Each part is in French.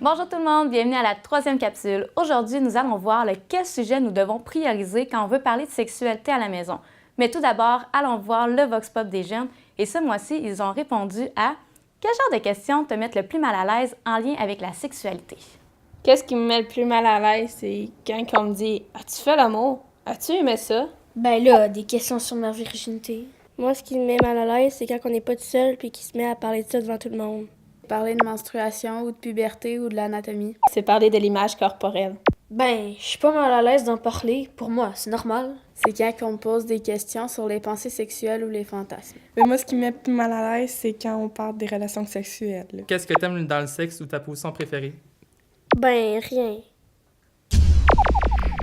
Bonjour tout le monde, bienvenue à la troisième capsule. Aujourd'hui, nous allons voir quel sujet nous devons prioriser quand on veut parler de sexualité à la maison. Mais tout d'abord, allons voir le Vox Pop des jeunes. Et ce mois-ci, ils ont répondu à « Quel genre de questions te mettent le plus mal à l'aise en lien avec la sexualité? » Qu'est-ce qui me met le plus mal à l'aise, c'est quand on me dit « As-tu fait l'amour? As-tu aimé ça? » Ben là, des questions sur ma virginité. Moi, ce qui me met mal à l'aise, c'est quand on n'est pas tout seul puis qu'il se met à parler de ça devant tout le monde. Parler de menstruation ou de puberté ou de l'anatomie. C'est parler de l'image corporelle. Ben, je suis pas mal à l'aise d'en parler. Pour moi, c'est normal. C'est quand on me pose des questions sur les pensées sexuelles ou les fantasmes. Mais moi, ce qui me met plus mal à l'aise, c'est quand on parle des relations sexuelles. Qu'est-ce que t'aimes dans le sexe ou ta position préférée? Ben, rien.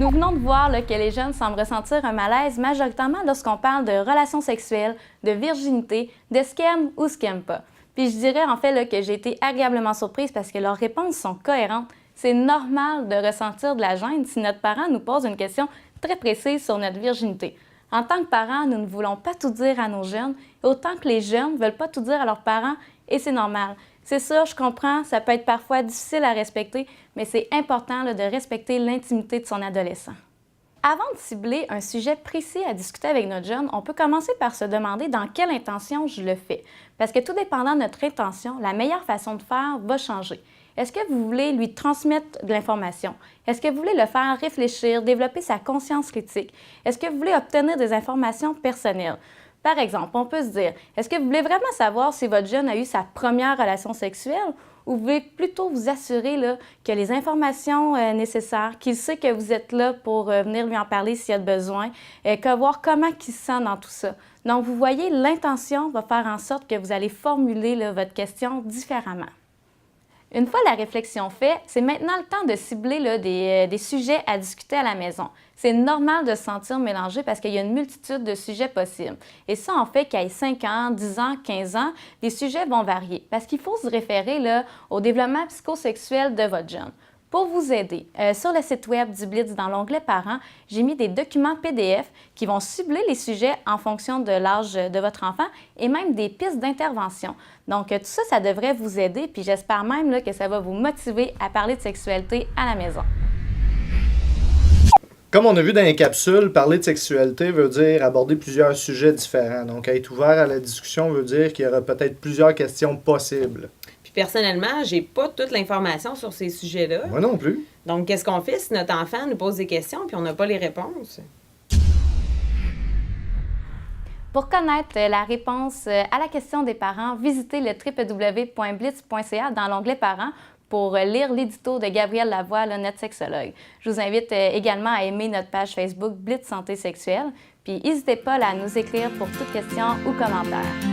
Nous venons de voir que les jeunes semblent ressentir un malaise majoritairement lorsqu'on parle de relations sexuelles, de virginité, de ce qu'ils aiment ou ce qu'ils n'aiment pas. Puis je dirais en fait que j'ai été agréablement surprise parce que leurs réponses sont cohérentes. C'est normal de ressentir de la gêne si notre parent nous pose une question très précise sur notre virginité. En tant que parents, nous ne voulons pas tout dire à nos jeunes, et autant que les jeunes ne veulent pas tout dire à leurs parents, et c'est normal. C'est sûr, je comprends, ça peut être parfois difficile à respecter, mais c'est important de respecter l'intimité de son adolescent. Avant de cibler un sujet précis à discuter avec notre jeune, on peut commencer par se demander dans quelle intention je le fais. Parce que tout dépendant de notre intention, la meilleure façon de faire va changer. Est-ce que vous voulez lui transmettre de l'information? Est-ce que vous voulez le faire réfléchir, développer sa conscience critique? Est-ce que vous voulez obtenir des informations personnelles? Par exemple, on peut se dire, est-ce que vous voulez vraiment savoir si votre jeune a eu sa première relation sexuelle ou vous voulez plutôt vous assurer que les informations nécessaires, qu'il sait que vous êtes là pour venir lui en parler s'il y a besoin, que voir comment il se sent dans tout ça. Donc, vous voyez, l'intention va faire en sorte que vous allez formuler votre question différemment. Une fois la réflexion faite, c'est maintenant le temps de cibler des sujets à discuter à la maison. C'est normal de se sentir mélangé parce qu'il y a une multitude de sujets possibles. Et ça, en fait, qu'il y ait 5 ans, 10 ans, 15 ans, les sujets vont varier parce qu'il faut se référer au développement psychosexuel de votre jeune. Pour vous aider, sur le site web du Blitz, dans l'onglet Parents, j'ai mis des documents PDF qui vont cibler les sujets en fonction de l'âge de votre enfant et même des pistes d'intervention. Donc, tout ça, ça devrait vous aider, puis j'espère même que ça va vous motiver à parler de sexualité à la maison. Comme on a vu dans les capsules, parler de sexualité veut dire aborder plusieurs sujets différents. Donc, être ouvert à la discussion veut dire qu'il y aura peut-être plusieurs questions possibles. Puis personnellement, j'ai pas toute l'information sur ces sujets-là. Moi non plus. Donc, qu'est-ce qu'on fait si notre enfant nous pose des questions puis on n'a pas les réponses? Pour connaître la réponse à la question des parents, visitez le www.blitz.ca dans l'onglet Parents pour lire l'édito de Gabrielle Lavoie, notre sexologue. Je vous invite également à aimer notre page Facebook Blitz Santé Sexuelle. Puis n'hésitez pas à nous écrire pour toute question ou commentaire.